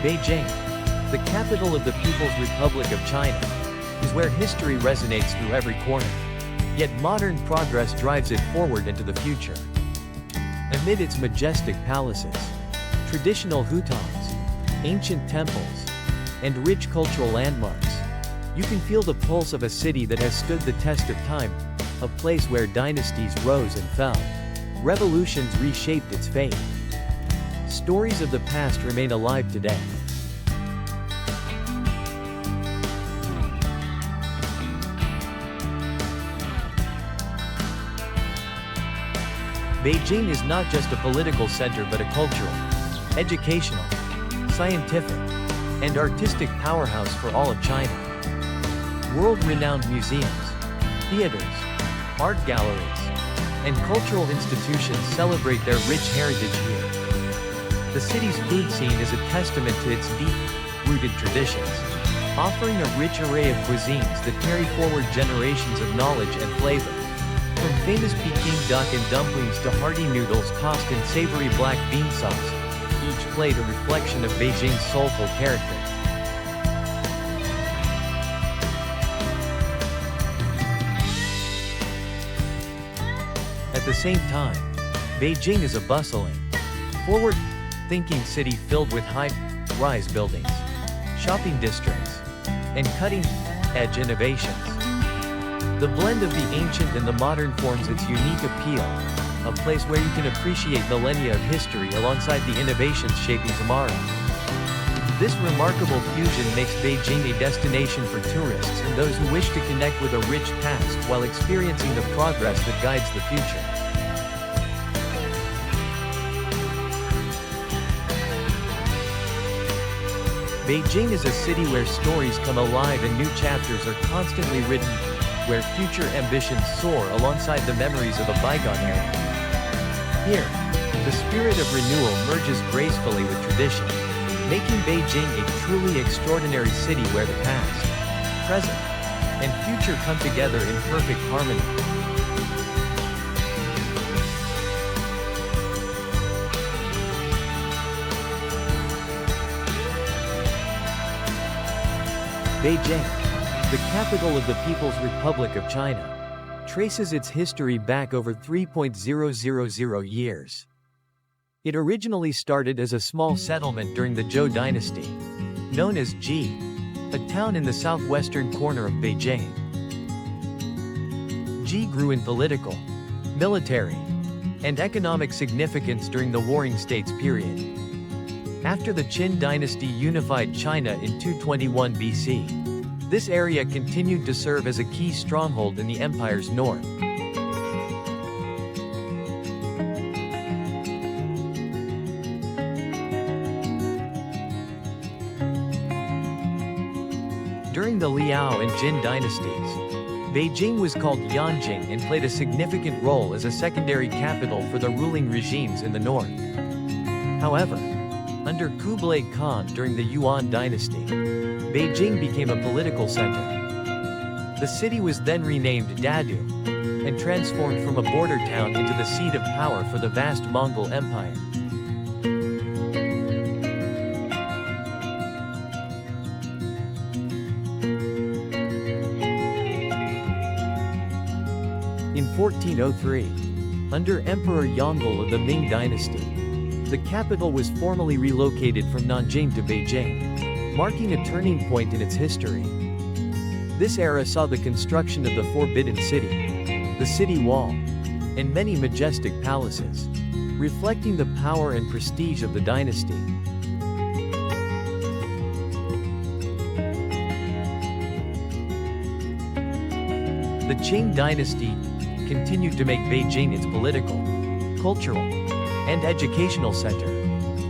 Beijing, the capital of the People's Republic of China, is where history resonates through every corner. Yet modern progress drives it forward into the future. Amid its majestic palaces, traditional hutongs, ancient temples, and rich cultural landmarks, you can feel the pulse of a city that has stood the test of time, a place where dynasties rose and fell. Revolutions reshaped its fate. Stories of the past remain alive today. Beijing is not just a political center but a cultural, educational, scientific, and artistic powerhouse for all of China. World-renowned museums, theaters, art galleries, and cultural institutions celebrate their rich heritage here. The city's food scene is a testament to its deep-rooted traditions, offering a rich array of cuisines that carry forward generations of knowledge and flavor. From famous Peking duck and dumplings to hearty noodles tossed in savory black bean sauce, each plate a reflection of Beijing's soulful character. At the same time, Beijing is a bustling, forward-thinking city filled with high-rise buildings, shopping districts, and cutting-edge innovations. The blend of the ancient and the modern forms its unique appeal, a place where you can appreciate millennia of history alongside the innovations shaping tomorrow. This remarkable fusion makes Beijing a destination for tourists and those who wish to connect with a rich past while experiencing the progress that guides the future. Beijing is a city where stories come alive and new chapters are constantly written, where future ambitions soar alongside the memories of a bygone era. Here, the spirit of renewal merges gracefully with tradition, making Beijing a truly extraordinary city where the past, present, and future come together in perfect harmony. Beijing, the capital of the People's Republic of China, traces its history back over 3,000 years. It originally started as a small settlement during the Zhou dynasty, known as Ji, a town in the southwestern corner of Beijing. Ji grew in political, military, and economic significance during the Warring States period. After the Qin dynasty unified China in 221 BC, this area continued to serve as a key stronghold in the empire's north. During the Liao and Jin dynasties, Beijing was called Yanjing and played a significant role as a secondary capital for the ruling regimes in the north. However, under Kublai Khan during the Yuan dynasty, Beijing became a political center. The city was then renamed Dadu, and transformed from a border town into the seat of power for the vast Mongol Empire. In 1403, under Emperor Yongle of the Ming dynasty, the capital was formally relocated from Nanjing to Beijing, marking a turning point in its history. This era saw the construction of the Forbidden City, the city wall, and many majestic palaces, reflecting the power and prestige of the dynasty. The Qing dynasty continued to make Beijing its political, cultural, and educational center,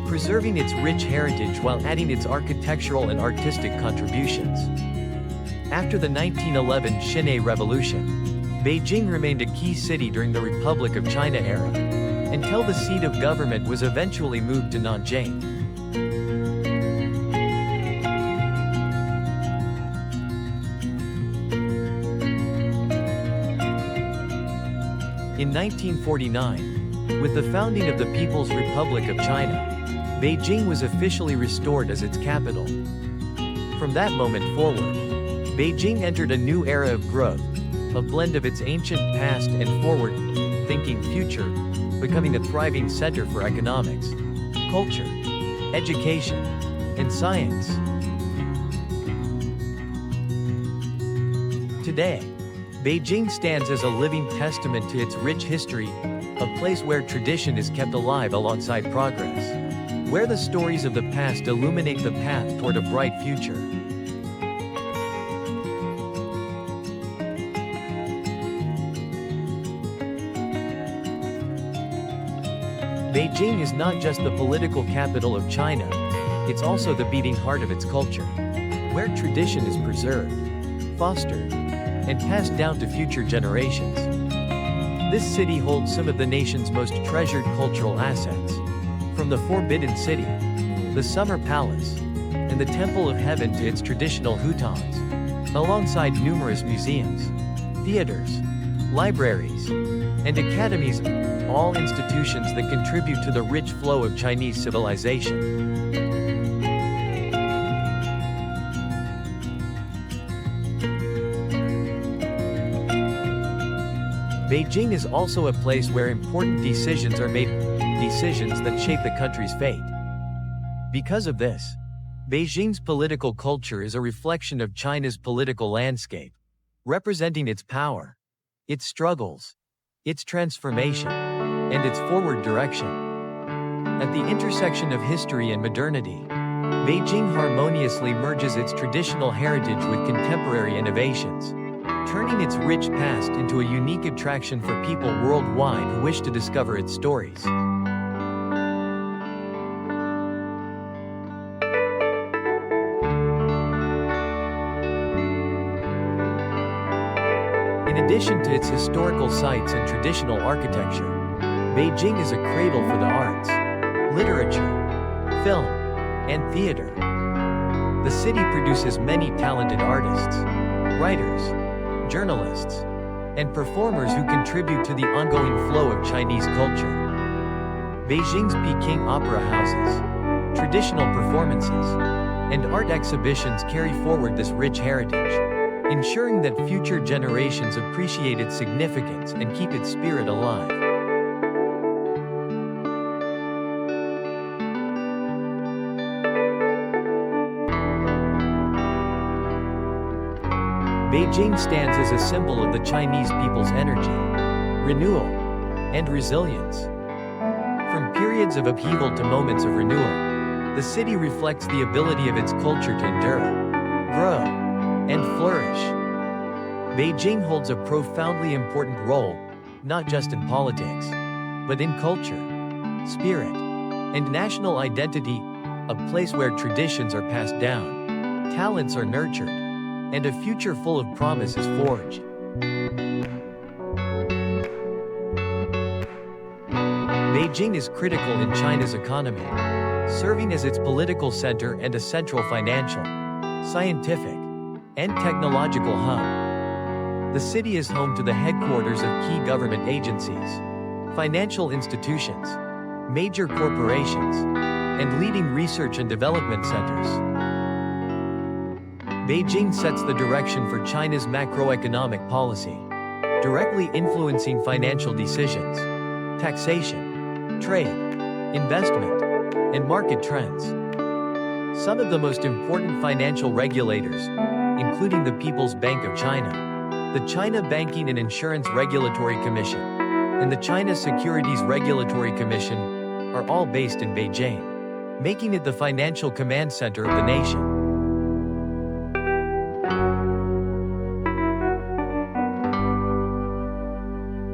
preserving its rich heritage while adding its architectural and artistic contributions. After the 1911 Xinhai Revolution, Beijing remained a key city during the Republic of China era, until the seat of government was eventually moved to Nanjing. In 1949, with the founding of the People's Republic of China, Beijing was officially restored as its capital. From that moment forward, Beijing entered a new era of growth, a blend of its ancient past and forward-thinking future, becoming a thriving center for economics, culture, education, and science. Today, Beijing stands as a living testament to its rich history, a place where tradition is kept alive alongside progress, where the stories of the past illuminate the path toward a bright future. Beijing is not just the political capital of China, it's also the beating heart of its culture, where tradition is preserved, fostered, and passed down to future generations. This city holds some of the nation's most treasured cultural assets, from the Forbidden City, the Summer Palace, and the Temple of Heaven to its traditional hutons, alongside numerous museums, theaters, libraries, and academies, all institutions that contribute to the rich flow of Chinese civilization. Beijing is also a place where important decisions are made, decisions that shape the country's fate. Because of this, Beijing's political culture is a reflection of China's political landscape, representing its power, its struggles, its transformation, and its forward direction. At the intersection of history and modernity, Beijing harmoniously merges its traditional heritage with contemporary innovations, turning its rich past into a unique attraction for people worldwide who wish to discover its stories. In addition to its historical sites and traditional architecture, Beijing is a cradle for the arts, literature, film, and theater. The city produces many talented artists, writers, journalists, and performers who contribute to the ongoing flow of Chinese culture. Beijing's Peking opera houses, traditional performances, and art exhibitions carry forward this rich heritage, ensuring that future generations appreciate its significance and keep its spirit alive. Beijing stands as a symbol of the Chinese people's energy, renewal, and resilience. From periods of upheaval to moments of renewal, the city reflects the ability of its culture to endure, grow, and flourish. Beijing holds a profoundly important role, not just in politics, but in culture, spirit, and national identity, a place where traditions are passed down, talents are nurtured, and a future full of promise is forged. Beijing is critical in China's economy, serving as its political center and a central financial, scientific, and technological hub. The city is home to the headquarters of key government agencies, financial institutions, major corporations, and leading research and development centers. Beijing sets the direction for China's macroeconomic policy, directly influencing financial decisions, taxation, trade, investment, and market trends. Some of the most important financial regulators, including the People's Bank of China, the China Banking and Insurance Regulatory Commission, and the China Securities Regulatory Commission, are all based in Beijing, making it the financial command center of the nation.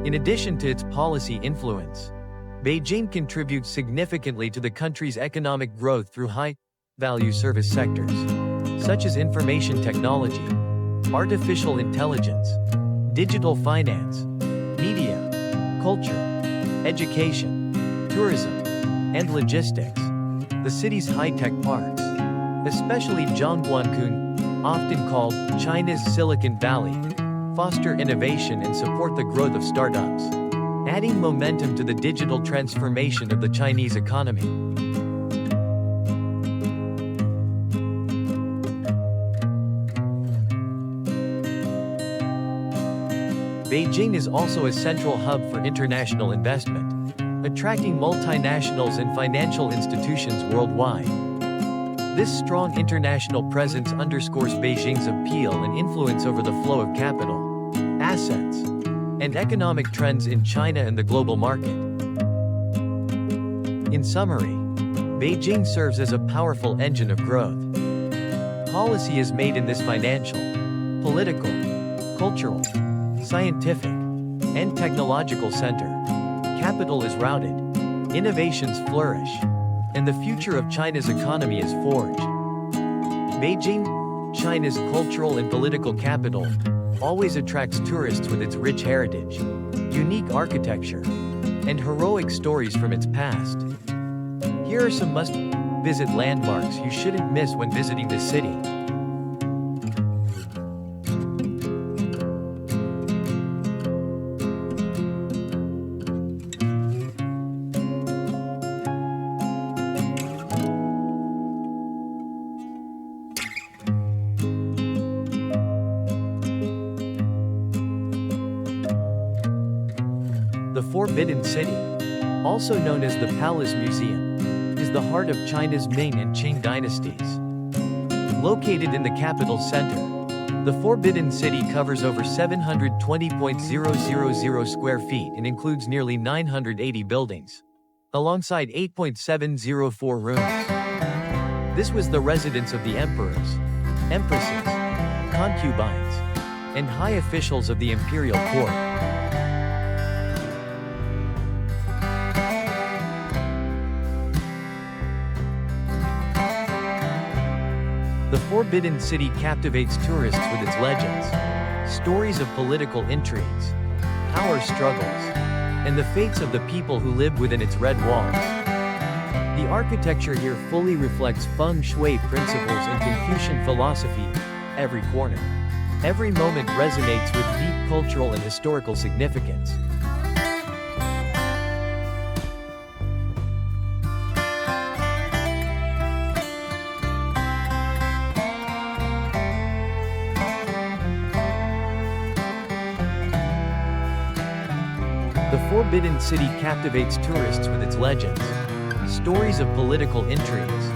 In addition to its policy influence, Beijing contributes significantly to the country's economic growth through high-value service sectors, such as information technology, artificial intelligence, digital finance, media, culture, education, tourism, and logistics. The city's high-tech parks, especially Zhongguancun, often called China's Silicon Valley, foster innovation and support the growth of startups, adding momentum to the digital transformation of the Chinese economy. Beijing is also a central hub for international investment, attracting multinationals and financial institutions worldwide. This strong international presence underscores Beijing's appeal and influence over the flow of capital, assets, and economic trends in China and the global market. In summary, Beijing serves as a powerful engine of growth. Policy is made in this financial, political, cultural, scientific, and technological center. Capital is routed, innovations flourish, and the future of China's economy is forged. Beijing, China's cultural and political capital, always attracts tourists with its rich heritage, unique architecture, and heroic stories from its past. Here are some must-visit landmarks you shouldn't miss when visiting the city. The Forbidden City, also known as the Palace Museum, is the heart of China's Ming and Qing dynasties. Located in the capital center, the Forbidden City covers over 720.000 square feet and includes nearly 980 buildings, alongside 8.704 rooms. This was the residence of the emperors, empresses, concubines, and high officials of the imperial court. The Forbidden City captivates tourists with its legends, stories of political intrigues, power struggles, and the fates of the people who live within its red walls. The architecture here fully reflects feng shui principles and Confucian philosophy. Every corner, every moment resonates with deep cultural and historical significance. The Forbidden City captivates tourists with its legends, stories of political intrigues,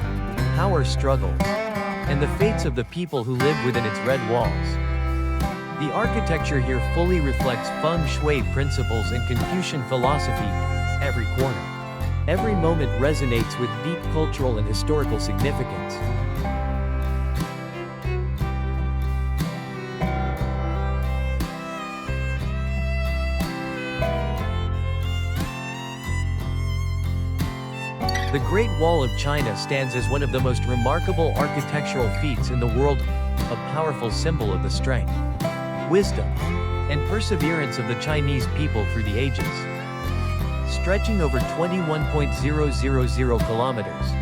power struggles, and the fates of the people who live within its red walls. The architecture here fully reflects feng shui principles and Confucian philosophy. Every corner, every moment resonates with deep cultural and historical significance. The Great Wall of China stands as one of the most remarkable architectural feats in the world, a powerful symbol of the strength, wisdom, and perseverance of the Chinese people through the ages. Stretching over 21.000 kilometers,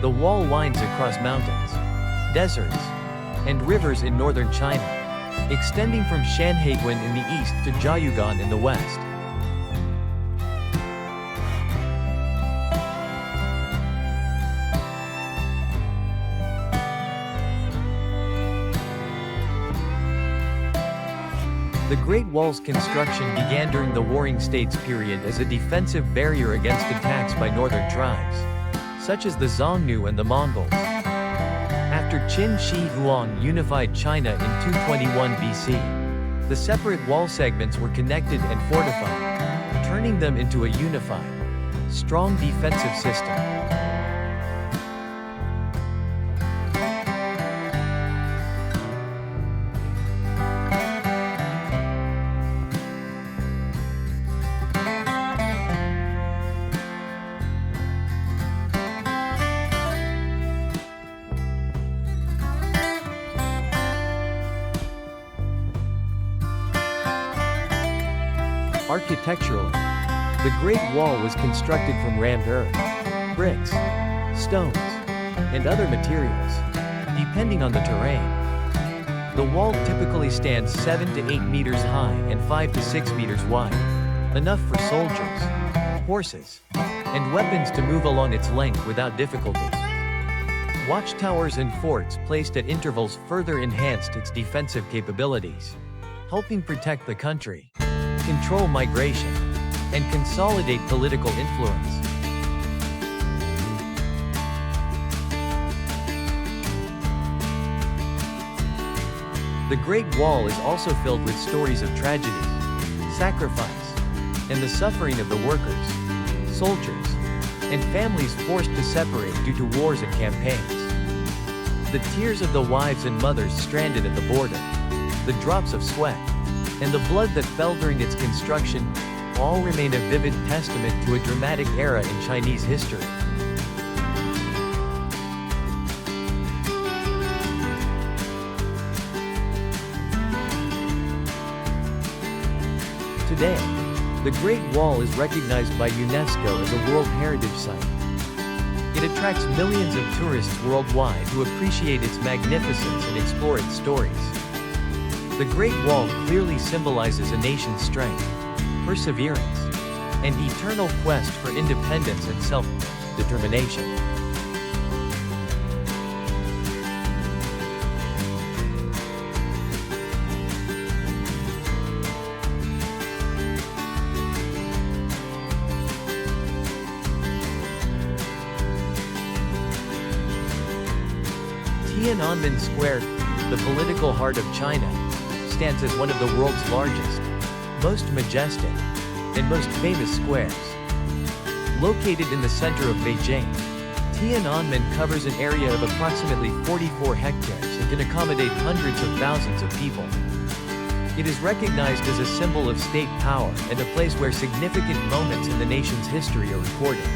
the wall winds across mountains, deserts, and rivers in northern China, extending from Shanhaiguan in the east to Jiaoyuguan in the west. The Great Wall's construction began during the Warring States period as a defensive barrier against attacks by northern tribes, such as the Xiongnu and the Mongols. After Qin Shi Huang unified China in 221 BC, the separate wall segments were connected and fortified, turning them into a unified, strong defensive system. Architecturally, the Great Wall was constructed from rammed earth, bricks, stones, and other materials, depending on the terrain. The wall typically stands 7 to 8 meters high and 5 to 6 meters wide, enough for soldiers, horses, and weapons to move along its length without difficulty. Watchtowers and forts placed at intervals further enhanced its defensive capabilities, helping protect the country. control migration, and consolidate political influence. The Great Wall is also filled with stories of tragedy, sacrifice, and the suffering of the workers, soldiers, and families forced to separate due to wars and campaigns. The tears of the wives and mothers stranded at the border, the drops of sweat, and the blood that fell during its construction, all remain a vivid testament to a dramatic era in Chinese history. Today, the Great Wall is recognized by UNESCO as a World Heritage Site. It attracts millions of tourists worldwide who appreciate its magnificence and explore its stories. The Great Wall clearly symbolizes a nation's strength, perseverance, and eternal quest for independence and self-determination. Tiananmen Square, the political heart of China, stands as one of the world's largest, most majestic, and most famous squares. Located in the center of Beijing, Tiananmen covers an area of approximately 44 hectares and can accommodate hundreds of thousands of people. It is recognized as a symbol of state power and a place where significant moments in the nation's history are recorded.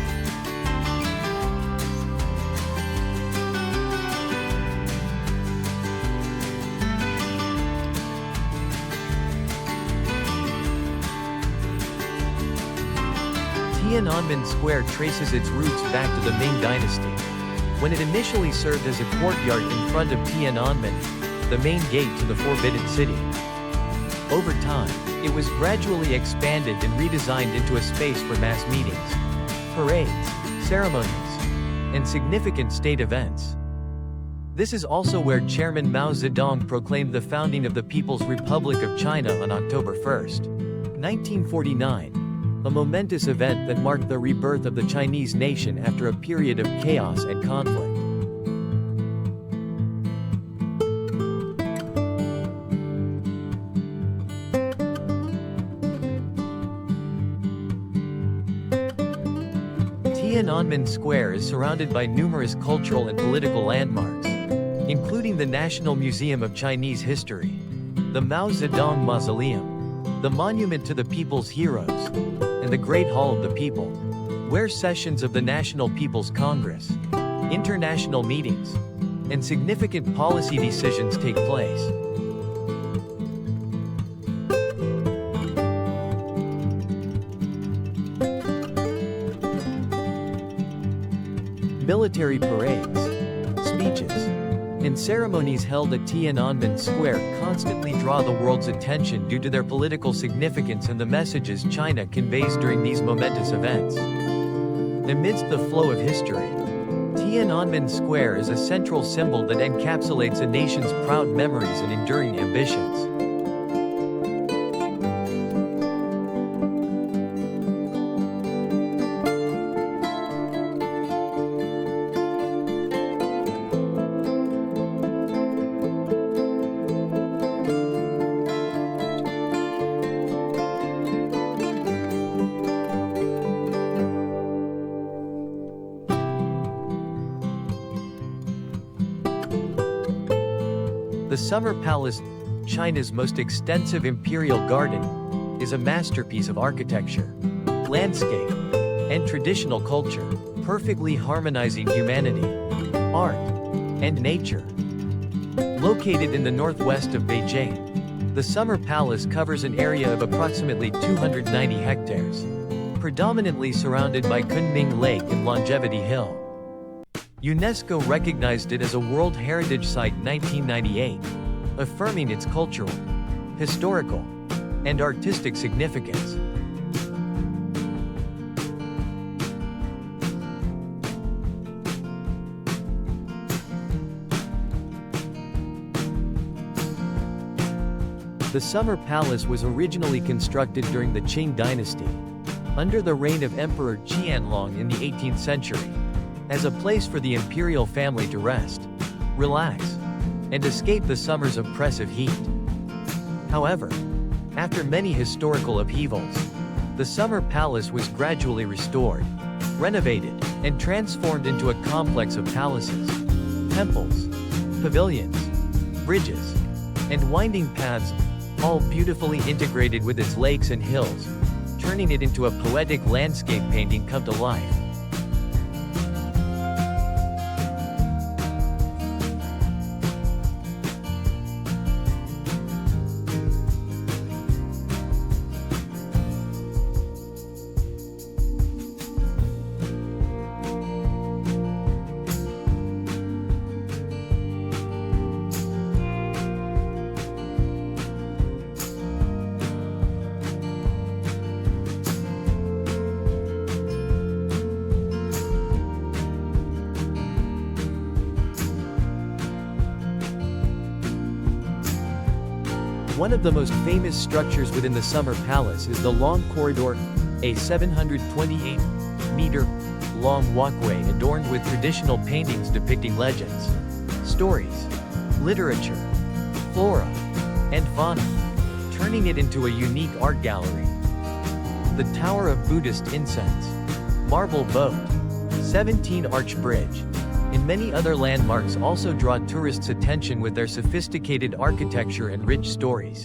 Tiananmen Square traces its roots back to the Ming Dynasty, when it initially served as a courtyard in front of Tiananmen, the main gate to the Forbidden City. Over time, it was gradually expanded and redesigned into a space for mass meetings, parades, ceremonies, and significant state events. This is also where Chairman Mao Zedong proclaimed the founding of the People's Republic of China on October 1, 1949. A momentous event that marked the rebirth of the Chinese nation after a period of chaos and conflict. Tiananmen Square is surrounded by numerous cultural and political landmarks, including the National Museum of Chinese History, the Mao Zedong Mausoleum, the Monument to the People's Heroes, and the Great Hall of the People, where sessions of the National People's Congress, international meetings, and significant policy decisions take place. Military parades, speeches, and ceremonies held at Tiananmen Square constantly draw the world's attention due to their political significance and the messages China conveys during these momentous events. Amidst the flow of history, Tiananmen Square is a central symbol that encapsulates a nation's proud memories and enduring ambitions. The Summer Palace, China's most extensive imperial garden, is a masterpiece of architecture, landscape, and traditional culture, perfectly harmonizing humanity, art, and nature. Located in the northwest of Beijing, the Summer Palace covers an area of approximately 290 hectares, predominantly surrounded by Kunming Lake and Longevity Hill. UNESCO recognized it as a World Heritage Site in 1998, affirming its cultural, historical, and artistic significance. The Summer Palace was originally constructed during the Qing dynasty, under the reign of Emperor Qianlong in the 18th century, as a place for the imperial family to rest, relax, and escape the summer's oppressive heat. However, after many historical upheavals, the Summer Palace was gradually restored, renovated, and transformed into a complex of palaces, temples, pavilions, bridges, and winding paths, all beautifully integrated with its lakes and hills, turning it into a poetic landscape painting come to life. One of the most famous structures within the Summer Palace is the Long Corridor, a 728-meter-long walkway adorned with traditional paintings depicting legends, stories, literature, flora, and fauna, turning it into a unique art gallery. The Tower of Buddhist Incense, Marble Boat, 17-arch bridge, and many other landmarks also draw tourists' attention with their sophisticated architecture and rich stories.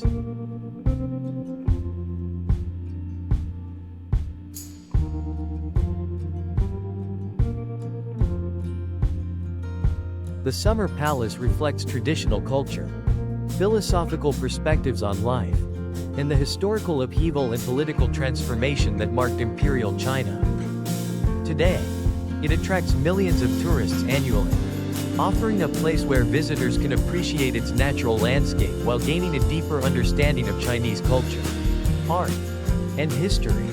The Summer Palace reflects traditional culture, philosophical perspectives on life, and the historical upheaval and political transformation that marked Imperial China. Today, it attracts millions of tourists annually, offering a place where visitors can appreciate its natural landscape while gaining a deeper understanding of Chinese culture, art, and history.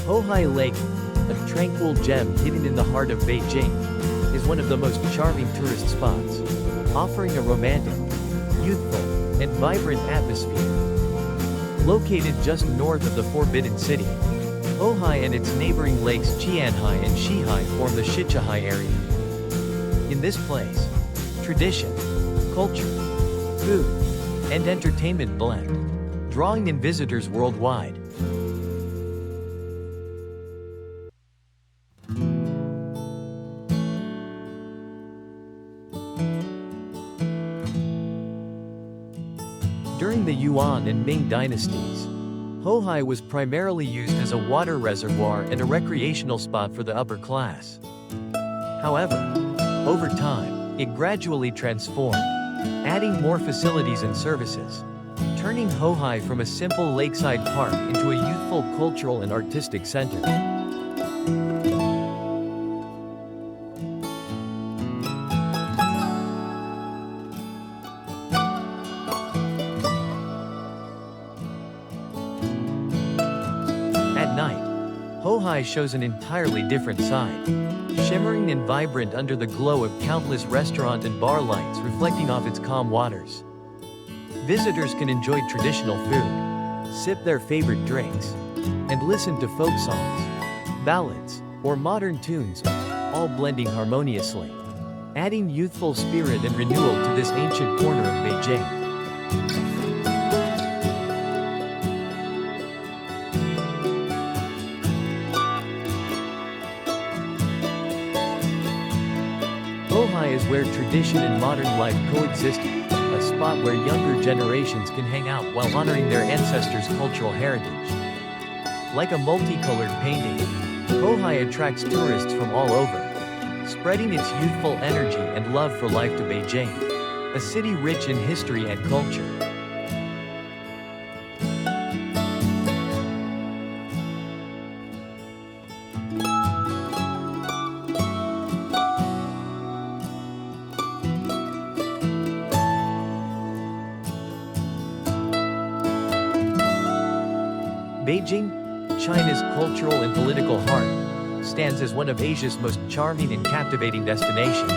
Hohai Lake, a tranquil gem hidden in the heart of Beijing, is one of the most charming tourist spots, offering a romantic, youthful, and vibrant atmosphere. Located just north of the Forbidden City, Hohai and its neighboring lakes Qianhai and Shihai form the Shichahai area. In this place, tradition, culture, food, and entertainment blend, drawing in visitors worldwide. During the Yuan and Ming dynasties, Hohai was primarily used as a water reservoir and a recreational spot for the upper class. However, over time, it gradually transformed, adding more facilities and services, turning Hohai from a simple lakeside park into a youthful cultural and artistic center. At night, Hohai shows an entirely different side, shimmering and vibrant under the glow of countless restaurant and bar lights reflecting off its calm waters. Visitors can enjoy traditional food, sip their favorite drinks, and listen to folk songs, ballads, or modern tunes, all blending harmoniously, adding youthful spirit and renewal to this ancient corner of Beijing. Hohai is where tradition and modern life coexist, a spot where younger generations can hang out while honoring their ancestors' cultural heritage. Like a multicolored painting, Hohai attracts tourists from all over, spreading its youthful energy and love for life to Beijing, a city rich in history and culture. Beijing, China's cultural and political heart, stands as one of Asia's most charming and captivating destinations,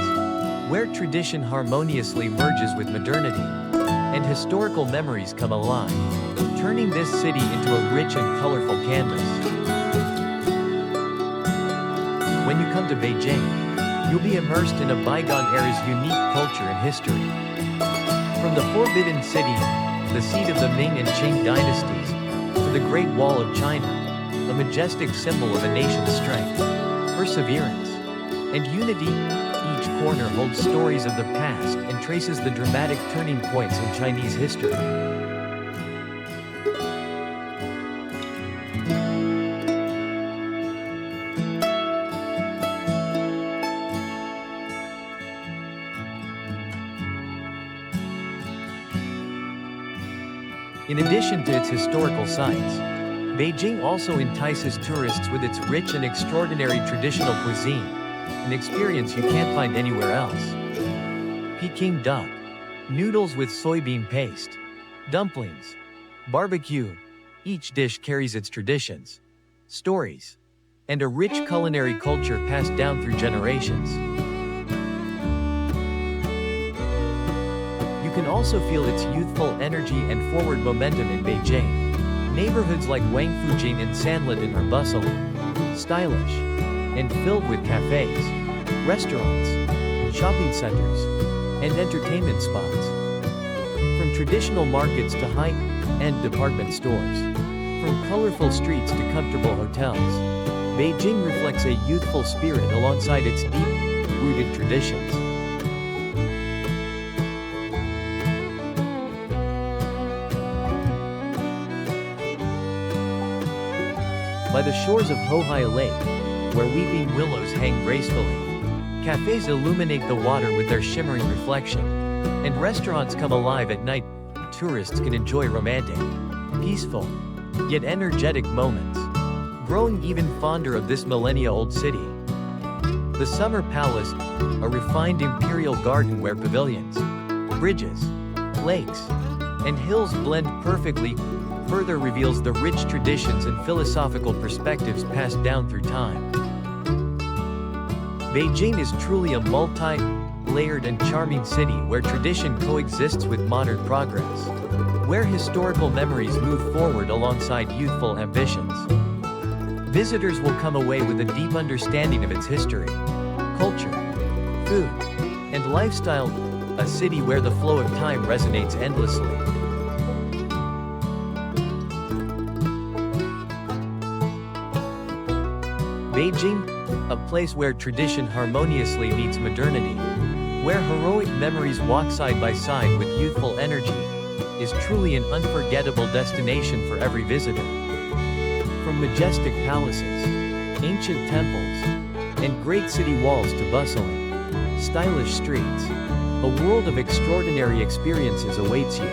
where tradition harmoniously merges with modernity, and historical memories come alive, turning this city into a rich and colorful canvas. When you come to Beijing, you'll be immersed in a bygone era's unique culture and history. From the Forbidden City, the seat of the Ming and Qing dynasties, to the Great Wall of China, a majestic symbol of a nation's strength, perseverance, and unity, each corner holds stories of the past and traces the dramatic turning points in Chinese history. In addition to its historical sites, Beijing also entices tourists with its rich and extraordinary traditional cuisine, an experience you can't find anywhere else. Peking duck, noodles with soybean paste, dumplings, barbecue, each dish carries its traditions, stories, and a rich culinary culture passed down through generations. You can also feel its youthful energy and forward momentum in Beijing. Neighborhoods like Wangfujing and Sanlitun are bustling, stylish, and filled with cafes, restaurants, shopping centers, and entertainment spots. From traditional markets to high-end department stores, from colorful streets to comfortable hotels, Beijing reflects a youthful spirit alongside its deep-rooted traditions. By the shores of Hohai Lake, where weeping willows hang gracefully, cafes illuminate the water with their shimmering reflection, and restaurants come alive at night. Tourists can enjoy romantic, peaceful, yet energetic moments, growing even fonder of this millennia-old city. The Summer Palace, a refined imperial garden where pavilions, bridges, lakes, and hills blend perfectly, further reveals the rich traditions and philosophical perspectives passed down through time. Beijing is truly a multi-layered and charming city where tradition coexists with modern progress, where historical memories move forward alongside youthful ambitions. Visitors will come away with a deep understanding of its history, culture, food, and lifestyle, a city where the flow of time resonates endlessly. Beijing, a place where tradition harmoniously meets modernity, where heroic memories walk side by side with youthful energy, is truly an unforgettable destination for every visitor. From majestic palaces, ancient temples, and great city walls to bustling, stylish streets, a world of extraordinary experiences awaits you.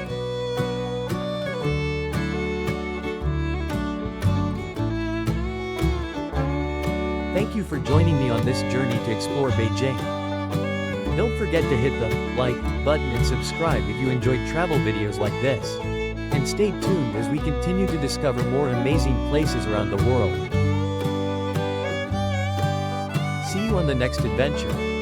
Thank you for joining me on this journey to explore Beijing. Don't forget to hit the like button and subscribe if you enjoyed travel videos like this. And stay tuned as we continue to discover more amazing places around the world. See you on the next adventure.